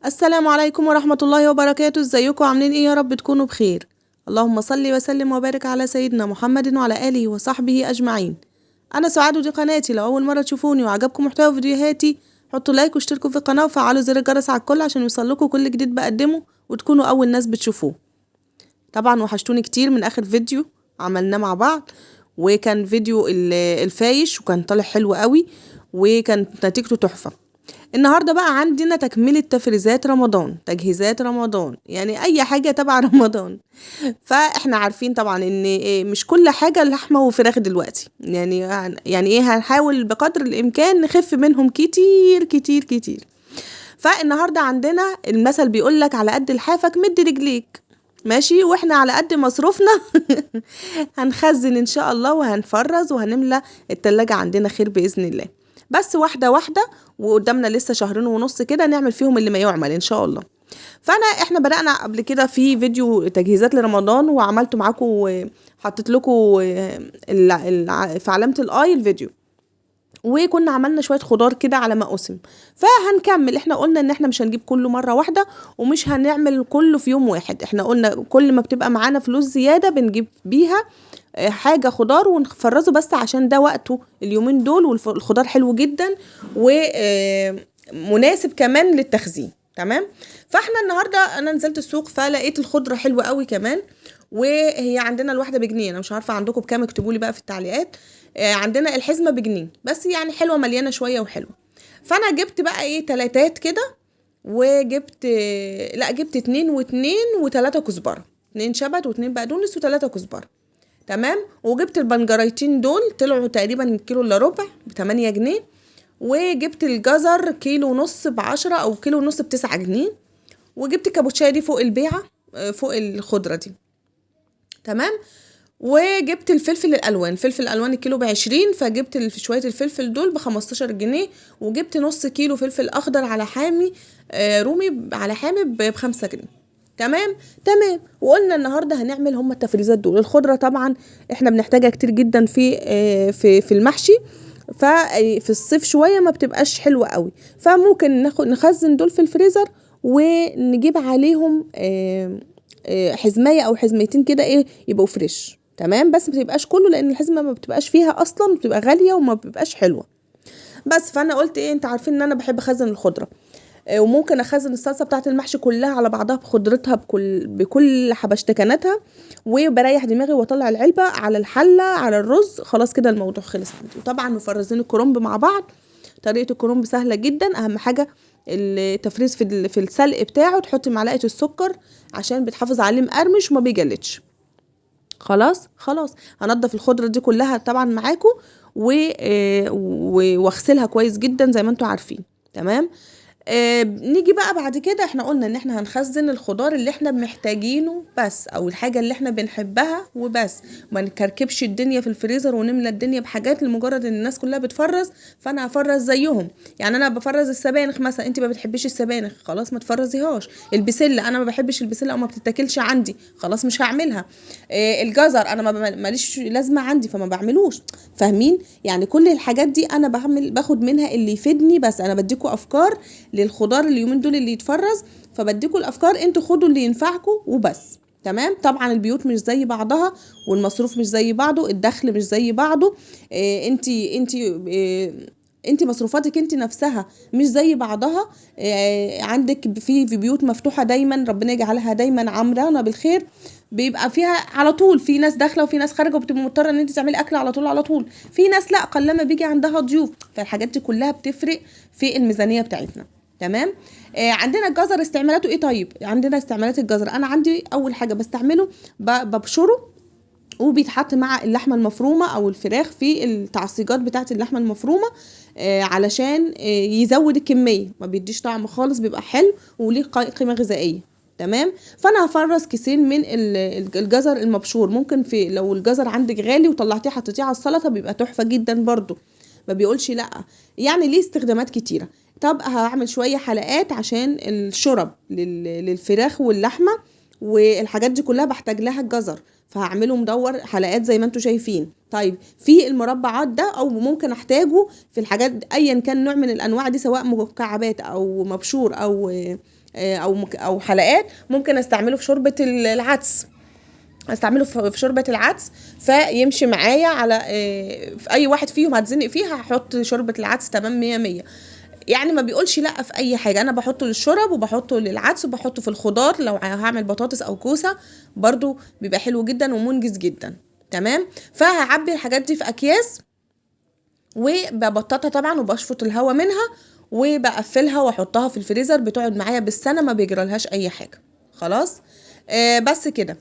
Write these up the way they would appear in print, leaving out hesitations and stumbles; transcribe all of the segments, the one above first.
السلام عليكم ورحمة الله وبركاته. ازيكم عاملين ايه؟ يا رب تكونوا بخير. اللهم صل وسلم وبارك على سيدنا محمد وعلى آله وصحبه أجمعين. أنا سعاد ودي قناتي. لو أول مرة تشوفوني وعجبكم محتوى فيديوهاتي حطوا لايك واشتركوا في القناة وفعلوا زر الجرس على الكل عشان يوصلكوا كل جديد بقدمه وتكونوا أول ناس بتشوفوه. طبعا وحشتوني كتير من آخر فيديو عملناه مع بعض، وكان فيديو الفايش وكان طالع حلو قوي وكانت نتيجته تحفة. النهاردة بقى عندنا تكملة تفريزات رمضان، تجهيزات رمضان، يعني أي حاجة تبع رمضان. فاحنا عارفين طبعا ان مش كل حاجة لحمة وفراخ دلوقتي، يعني ايه، هنحاول بقدر الإمكان نخف منهم كتير كتير كتير. فالنهاردة عندنا المثل بيقولك على قد لحافك مد رجليك، ماشي، واحنا على قد مصروفنا هنخزن ان شاء الله وهنفرز وهنملى التلاجة عندنا خير بإذن الله. بس واحدة واحدة، وقدامنا لسه شهرين ونص كده نعمل فيهم اللي ما يعمل ان شاء الله. احنا بدأنا قبل كده في فيديو تجهيزات لرمضان وعملته معاكم وحطيت لكم في علامة الاي الفيديو، وكنا عملنا شوية خضار كده على ما قسم. فهنكمل، احنا قلنا ان احنا مش هنجيب كله مرة واحدة ومش هنعمل كله في يوم واحد. احنا قلنا كل ما بتبقى معانا فلوس زيادة بنجيب بيها حاجة خضار ونفرزه، بس عشان ده وقته اليومين دول والخضار حلو جدا ومناسب كمان للتخزين. تمام. فاحنا النهاردة انا نزلت السوق فلقيت الخضرة حلوة قوي كمان، وهي عندنا الواحدة بجنيه. انا مش عارفة عندكم بكام، اكتبوا لي بقى في التعليقات. عندنا الحزمة بجنيه بس، يعني حلوة مليانة شوية وحلوة. فانا جبت بقى ايه تلاتات كده، وجبت لا جبت 2 و2 و3 كزبرة، 2 شبت و2 بقدونس و3 كزبرة. تمام. وجبت البنجريتين دول طلعوا تقريبا كيلو الا ربع ب8 جنيه. وجبت الجزر كيلو ونص ب10 او كيلو ونص ب9 جنيه. وجبت الكابوتشاية دي فوق البيعة، فوق الخضرة دي. تمام. وجبت الفلفل الالوان، الفلفل الالوان الكيلو ب20، فجبت شويه الفلفل دول ب15 جنيه. وجبت نص كيلو فلفل اخضر على حامي رومي على حامي ب5 جنيه. تمام. تمام. وقلنا النهارده هنعمل هما التفريزات دول. الخضره طبعا احنا بنحتاجها كتير جدا في المحشي، ففي الصيف شويه ما بتبقاش حلوه قوي، فممكن نخزن دول في الفريزر ونجيب عليهم حزمية او حزميتين كده ايه يبقوا فريش. تمام. بس ما بتبقاش كله لان الحزمه ما بتبقاش فيها اصلا، بتبقى غاليه وما بتبقاش حلوه. بس فانا قلت ايه، انت عارفين ان انا بحب اخزن الخضره، وممكن اخزن الصلصه بتاعه المحشي كلها على بعضها بخضرتها بكل حبشتكناتها، وبريح دماغي واطلع العلبه على الحله على الرز، خلاص كده الموضوع خلص عندي. وطبعا مفرزين الكرنب مع بعض. طريقه الكرنب سهله جدا، اهم حاجه التفريز في السلق بتاعه، تحطي معلقه السكر عشان بتحافظ عليه مقرمش وما بيجلدش. خلاص هنضف الخضره دي كلها طبعا معاكم واغسلها كويس جدا زي ما انتم عارفين. تمام. نيجي بقى بعد كده، احنا قلنا ان احنا هنخزن الخضار اللي احنا محتاجينه بس، او الحاجة اللي احنا بنحبها وبس. ما نكركبش الدنيا في الفريزر ونملى الدنيا بحاجات لمجرد ان الناس كلها بتفرز فانا هفرز زيهم. يعني انا بفرز السبانخ مثلا، انت ما بتحبيش السبانخ خلاص ما تفرزيهاش. البسلة انا ما بحبش البسلة او ما بتتاكلش عندي، خلاص مش هعملها. الجزر انا ماليش لازمة عندي فما بعملوش. فاهمين؟ يعني كل الحاجات دي انا باخد منها اللي يفيدني بس. انا بديكوا افكار للخضار اليومين دول اللي يتفرز، فبديكوا الافكار، انتوا خدوا اللي ينفعكم وبس. تمام. طبعا البيوت مش زي بعضها والمصروف مش زي بعضه، الدخل مش زي بعضه. انت مصروفاتك انت نفسها مش زي بعضها. عندك في بيوت مفتوحة دايما، ربنا يجعلها دايما عمرانة بالخير، بيبقى فيها على طول في ناس داخله وفي ناس خارجه، وبتبقى مضطره ان انت تعملي اكل على طول على طول. في ناس لا، قلما بيجي عندها ضيوف، فالحاجات دي كلها بتفرق في الميزانيه بتاعتنا. تمام. عندنا الجزر استعمالاته ايه؟ طيب عندنا استعمالات الجزر، انا عندي اول حاجه بستعمله ببشره وبيتحط مع اللحمه المفرومه او الفراخ في التعصيجات بتاعه اللحمه المفرومه، علشان يزود الكميه، ما بيديش طعم خالص، بيبقى حلو وليه قيمه غذائيه. تمام. فانا هفرز كيسين من الجزر المبشور. ممكن لو الجزر عندك غالي وطلعتيه حطيتيه على السلطه بيبقى تحفه جدا برضو، ما بيقولش لا، يعني ليه استخدامات كتيره. طب هعمل شويه حلقات عشان الشرب للفراخ واللحمه والحاجات دي كلها بحتاج لها الجزر، فهعمله مدور حلقات زي ما انتوا شايفين. طيب في المربعات ده او ممكن احتاجه في الحاجات ايا كان نوع من الانواع دي، سواء مكعبات او مبشور او حلقات، ممكن استعمله في شوربة العدس، استعمله في شوربة العدس فيمشي معايا على في اي واحد فيهم هتزنق فيها هحط شوربة العدس تمام 100. يعني ما بيقولش لا في اي حاجة، انا بحطه للشرب وبحطه للعدس وبحطه في الخضار، لو هعمل بطاطس او كوسة برضو بيبقى حلو جدا ومنجز جدا. تمام. فهعبي الحاجات دي في اكياس وببططها طبعا وبشفط الهواء منها وبقفلها واحطها في الفريزر، بتقعد معايا بالسنة ما بيجرالهاش اي حاجة. خلاص. بس كده.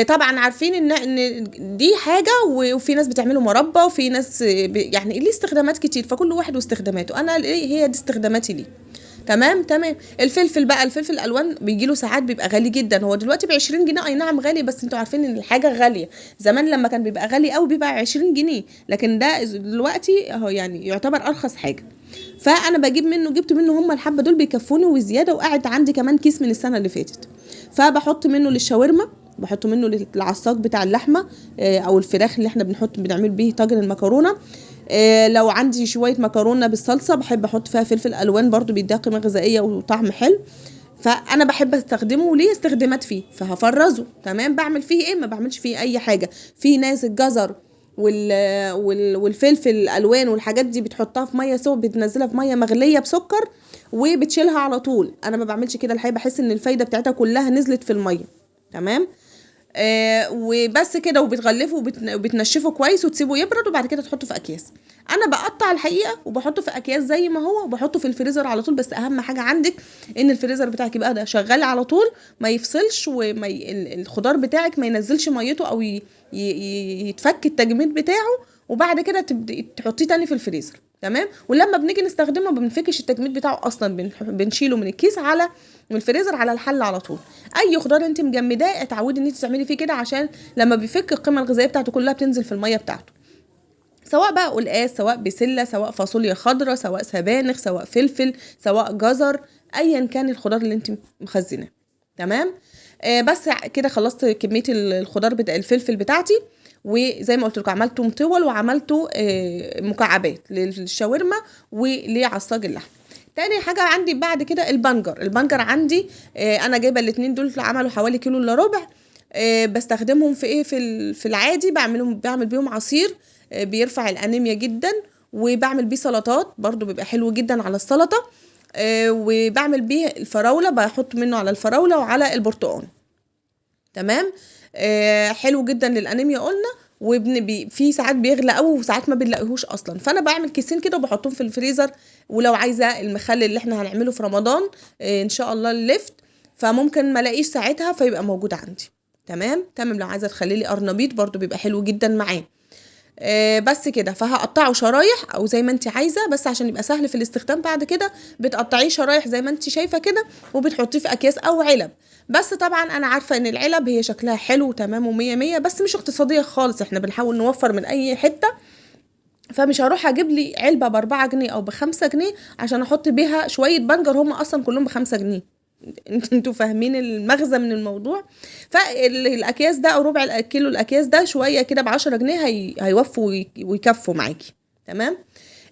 طبعا عارفين ان دي حاجه، وفي ناس بتعمله مربى، وفي ناس يعني ليه استخدامات كتير، فكل واحد واستخداماته. انا هي دي استخداماتي ليه. تمام. الفلفل بقى، الفلفل الالوان بيجي له ساعات بيبقى غالي جدا، هو دلوقتي ب 20 جنيه اي نعم غالي، بس انتوا عارفين ان الحاجه غاليه. زمان لما كان بيبقى غالي قوي بيبقى 20 جنيه، لكن ده دلوقتي اهو يعني يعتبر ارخص حاجه. فانا جبت منه هم الحبه دول بيكفوني وزياده، وقاعد عندي كمان كيس من السنه اللي فاتت. فبحط منه للشاورما، بحط منه للعصاج بتاع اللحمه او الفراخ اللي احنا بنعمل بيه طاجن المكرونه. لو عندي شويه مكرونه بالصلصه بحب احط فيها فلفل الوان، برضو بيديها قيمه غذائيه وطعم حلو. فانا بحب استخدمه ليه استخدامات فيه، فهفرزه. تمام. بعمل فيه ايه؟ ما بعملش فيه اي حاجه. في ناس الجزر والفلفل الالوان والحاجات دي بتحطها في ميه سخنه، بتنزلها في ميه مغليه بسكر وبتشيلها على طول. انا ما بعملش كده الحقيقه، بحس ان الفايده بتاعتها كلها نزلت في الميه. تمام. وبس كده، وبتغلفه وبتنشفه كويس وتسيبه يبرد، وبعد كده تحطه في اكياس. انا بقطع الحقيقه وبحطه في اكياس زي ما هو، وبحطه في الفريزر على طول. بس اهم حاجه عندك ان الفريزر بتاعك يبقى ده شغال على طول، ما يفصلش، الخضار بتاعك ما ينزلش ميته او يتفك التجميد بتاعه، وبعد كده تبدأي تحطيه تاني في الفريزر. تمام. ولما بنيجي نستخدمه ما بنفكش التجميد بتاعه اصلا، بنشيله من الكيس من الفريزر على الحل على طول. اي خضار انت مجمداه اتعودي ان انت تعملي فيه كده، عشان لما بيفك القيمه الغذائيه بتاعته كلها بتنزل في الميه بتاعته، سواء بقى قلقاس، سواء بسله، سواء فاصوليا خضراء، سواء سبانخ، سواء فلفل، سواء جزر، ايا كان الخضار اللي انت مخزناه. تمام. بس كده خلصت كميه الخضار بتاع الفلفل بتاعتي، وزي ما قلت لكم عملته مطول وعملته مكعبات للشاورما ولعصاج اللحم. تاني حاجة عندي بعد كده البنجر عندي انا جايبة الاتنين دول عملوا حوالي كيلو الا ربع. بستخدمهم في ايه؟ في العادي بعمل بيهم عصير بيرفع الانيميا جدا، وبعمل بيه سلطات برضو بيبقى حلو جدا على السلطة. وبعمل بيه الفراولة، بحط منه على الفراولة وعلى البرتقال. تمام. حلو جدا للانيميا قلنا. في ساعات بيغلى قوي وساعات ما بنلاقيهوش اصلا، فانا بعمل كيسين كده وبحطهم في الفريزر. ولو عايزه المخلل اللي احنا هنعمله في رمضان ان شاء الله اللفت، فممكن ما الاقيش ساعتها فيبقى موجود عندي. تمام. لو عايزه تخلي قرنبيط برضو بيبقى حلو جدا معاه. بس كده. فهقطعه شرايح او زي ما انت عايزه، بس عشان يبقى سهل في الاستخدام بعد كده بتقطعيه شرايح زي ما انت شايفه كده، وبتحطيه في اكياس او علب. بس طبعا انا عارفه ان العلب هي شكلها حلو تمام ومية مية، بس مش اقتصاديه خالص، احنا بنحاول نوفر من اي حته. فمش هروح اجيب لي علبه ب4 جنيه او ب5 جنيه عشان احط بيها شويه بنجر، هم اصلا كلهم ب5 جنيه. انتوا فاهمين المغزى من الموضوع. فالاكياس ده او ربع الكيلو الاكياس ده شويه كده ب10 جنيه هيوفوا ويكفوا معاكي. تمام.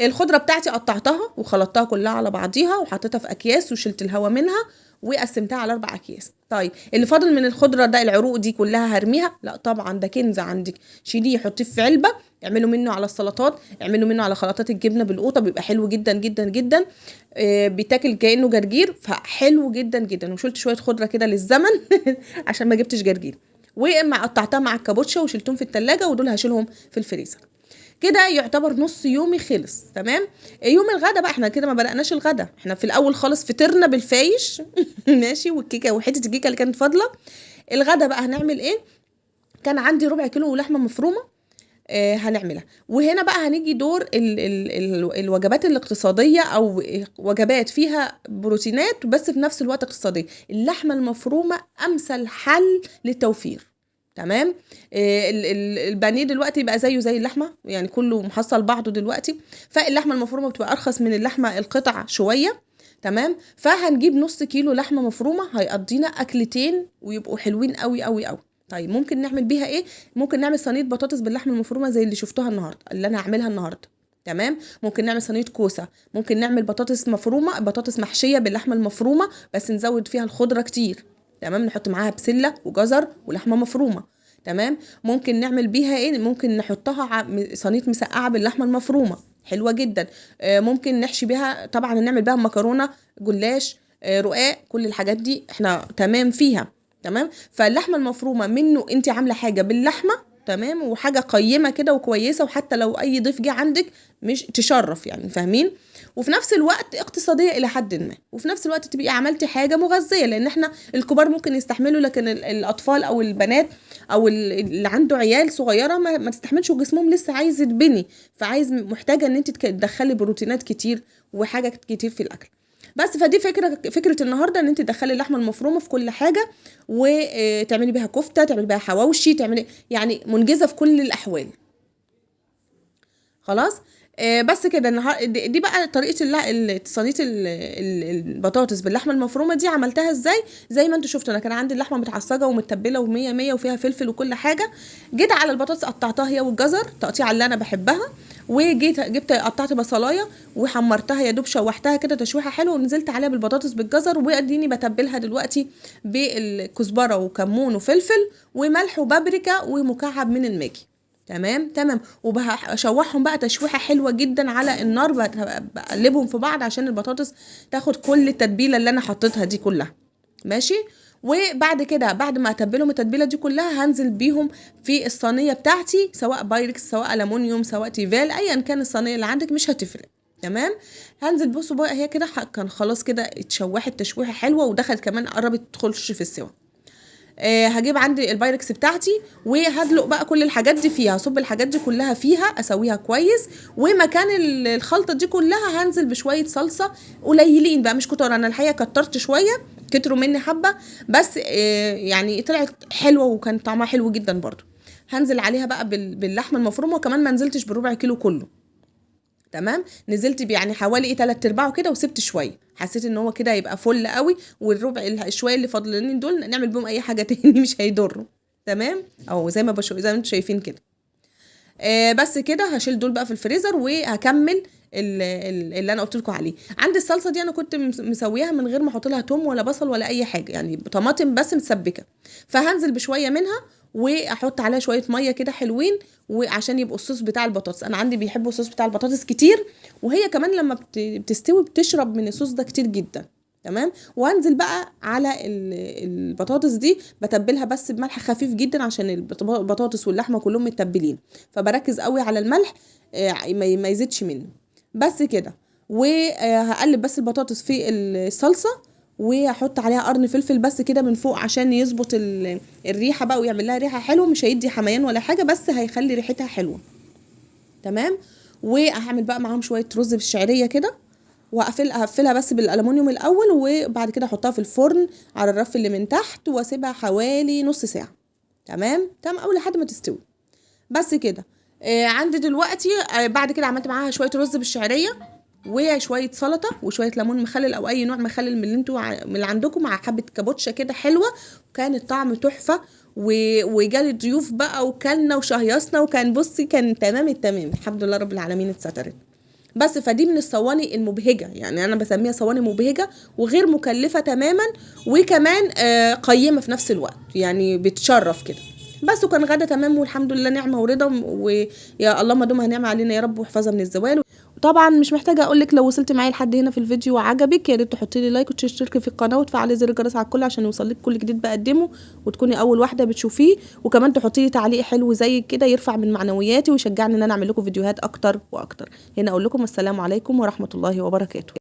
الخضره بتاعتي قطعتها وخلطتها كلها على بعضيها وحطيتها في اكياس وشلت الهواء منها وقسمتها على 4 اكياس. طيب اللي فاضل من الخضره ده العروق دي كلها هرميها؟ لا طبعا، ده كنز عندك. شيليه حطيه في علبه، اعملوا منه على السلطات، اعملوا منه على خلطات الجبنه بالقوطه، بيبقى حلو جدا جدا جدا. بيتاكل كانه جرجير، فحلو جدا جدا. وشلت شويه خضره كده للزمن عشان ما جبتش جرجير، واما قطعتها مع الكابوتشا وشلتهم في التلاجة، ودول هشيلهم في الفريزر. كده يعتبر نص يومي خلص. تمام. يوم الغدا بقى احنا كده ما بدأناش الغدا، احنا في الاول خالص فطرنا بالفايش ماشي، والكيكه وحته الكيكه اللي كانت فاضله. الغدا بقى هنعمل ايه؟ كان عندي ربع كيلو لحمه مفرومه هنعملها. وهنا بقى هنيجي دور الوجبات الاقتصادية او وجبات فيها بروتينات بس في نفس الوقت اقتصادية. اللحمة المفرومة امثل حل للتوفير. تمام. البانيه دلوقتي بقى زيه زي اللحمة، يعني كله محصل بعضه دلوقتي، فاللحمة المفرومة بتبقى ارخص من اللحمة القطع شوية. تمام. فهنجيب نص كيلو لحمة مفرومة هيقضينا اكلتين ويبقوا حلوين قوي قوي قوي. طيب ممكن نعمل بيها ايه؟ ممكن نعمل صينيه بطاطس باللحمه المفرومه زي اللي شفتوها النهارده، اللي انا هعملها النهارده. تمام. ممكن نعمل صينيه كوسه، ممكن نعمل بطاطس مفرومه، بطاطس محشيه باللحمه المفرومه بس نزود فيها الخضره كتير. تمام. نحط معاها بسله وجزر ولحمه مفرومه. تمام. ممكن نعمل بيها ايه؟ ممكن نحطها صينيه مسقعه باللحمه المفرومه، حلوه جدا. ممكن نحشي بيها، طبعا نعمل بيها مكرونه، جلاش، رقاق، كل الحاجات دي احنا تمام فيها. تمام. فاللحمه المفرومه منه انت عامله حاجه باللحمه، تمام، وحاجه قيمه كده وكويسه، وحتى لو اي ضيف جه عندك مش تشرف يعني، فاهمين؟ وفي نفس الوقت اقتصاديه الى حد ما، وفي نفس الوقت تبقي عملتي حاجه مغذيه، لان احنا الكبار ممكن يستحملوا، لكن الاطفال او البنات او اللي عنده عيال صغيره ما تستحملش، وجسمهم لسه عايز يتبني، فعايز محتاجه ان انت تدخلي بروتينات كتير وحاجه كتير في الاكل. بس فدي فكره النهارده، ان انت تدخلي اللحمه المفرومه في كل حاجه، وتعملي بيها كفته، تعملي بيها حواوشي، تعملي يعني منجزه في كل الاحوال. خلاص. بس كده دي بقى طريقه صينيه البطاطس باللحمه المفرومه دي عملتها ازاي. زي ما انتوا شفتوا، انا كان عندي اللحمه متعصجه ومتبله ومية مية وفيها فلفل وكل حاجه. جيت على البطاطس قطعتها هي والجزر تقطيع اللي انا بحبها، جبت قطعت بصلايه وحمرتها يا دوب، شوحتها كده تشويحه حلوه، ونزلت عليها بالبطاطس بالجزر، واديني بتبلها دلوقتي بالكزبره وكمون وفلفل وملح وبابريكا ومكعب من الماجي. تمام. وبشوحهم بقى تشويحه حلوه جدا على النار، بقلبهم في بعض عشان البطاطس تاخد كل التتبيله اللي انا حطيتها دي كلها. ماشي. وبعد كده بعد ما اتبلهم التتبيله دي كلها، هنزل بيهم في الصينيه بتاعتي، سواء بايركس سواء الومنيوم سواء تيفال، ايا كان الصينيه اللي عندك مش هتفرق. تمام. هنزل، بصوا بقى هي كده كان خلاص كده اتشوحت تشويحه حلوه، ودخلت كمان قربت تخش في السوا. هجيب عندي البايركس بتاعتي، وهدلق بقى كل الحاجات دي فيها، هصب الحاجات دي كلها فيها، اسويها كويس. ومكان الخلطه دي كلها هنزل بشويه صلصه قليلين بقى، مش كتار، انا الحقيقه كترت شويه، كتروا مني حبه، بس يعني طلعت حلوه وكان طعمها حلو جدا برضو. هنزل عليها بقى باللحمه المفرومه، وكمان ما نزلتش بربع كيلو كله. تمام. نزلت يعني حوالي 3/4 كده، وسبت شويه، حسيت ان هو كده هيبقى فل قوي، والربع الشويه اللي فاضلين دول نعمل بهم اي حاجه تاني مش هيضروا. تمام. او زي ما انتوا شايفين كده. بس كده هشيل دول بقى في الفريزر، وهكمل اللي انا قلت لكم عليه. عندي الصلصه دي انا كنت مسويها من غير ما احط لها توم ولا بصل ولا اي حاجه، يعني طماطم بس متسبكه. فهنزل بشويه منها، واحط عليها شويه ميه كده حلوين، وعشان يبقوا الصوص بتاع البطاطس، انا عندي بيحبوا الصوص بتاع البطاطس كتير، وهي كمان لما بتستوي بتشرب من الصوص ده كتير جدا. تمام. وانزل بقى على البطاطس دي، بتبلها بس بملح خفيف جدا، عشان البطاطس واللحمه كلهم متبلين، فبركز قوي على الملح ما يزيدش منه. بس كده. وهقلب بس البطاطس في الصلصه، وهحط عليها قرن فلفل بس كده من فوق، عشان يظبط الريحه بقى، ويعمل لها ريحه حلوه، مش هيدي حميان ولا حاجه، بس هيخلي ريحتها حلوه. تمام. وهعمل بقى معاهم شويه رز بالشعريه كده، وهقفلها بس بالالومنيوم الاول، وبعد كده احطها في الفرن على الرف اللي من تحت، واسيبها حوالي نص ساعه. تمام اول لحد ما تستوي. بس كده. عندي دلوقتي بعد كده عملت معاها شويه رز بالشعريه، وشويه سلطه، وشويه ليمون مخلل او اي نوع مخلل من اللي انتوا من اللي عندكم، مع حبه كابوتشا كده حلوه، وكان الطعم تحفه. وجالي ضيوف بقى وكلنا وشهيصنا، وكان بصي كان تمام التمام، الحمد لله رب العالمين اتسترت. بس فدي من الصواني المبهجه، يعني انا بسميها صواني مبهجه وغير مكلفه تماما، وكمان قيمه في نفس الوقت، يعني بتشرف كده. بس وكان غدا تمام، والحمد لله نعمه ورضا، ويا اللهم دومها نعمه علينا يا رب، واحفظها من الزوال. وطبعا مش محتاجه اقول لك، لو وصلت معايا لحد هنا في الفيديو وعجبك، يا ريت تحطي لي لايك وتشتركي في القناه وتفعلي زر الجرس على الكل، عشان يوصلك كل جديد بقدمه، وتكوني اول واحده بتشوفيه. وكمان تحطي لي تعليق حلو زي كده، يرفع من معنوياتي ويشجعني ان انا اعمل لكم فيديوهات اكتر واكتر. هنا اقول لكم السلام عليكم ورحمه الله وبركاته.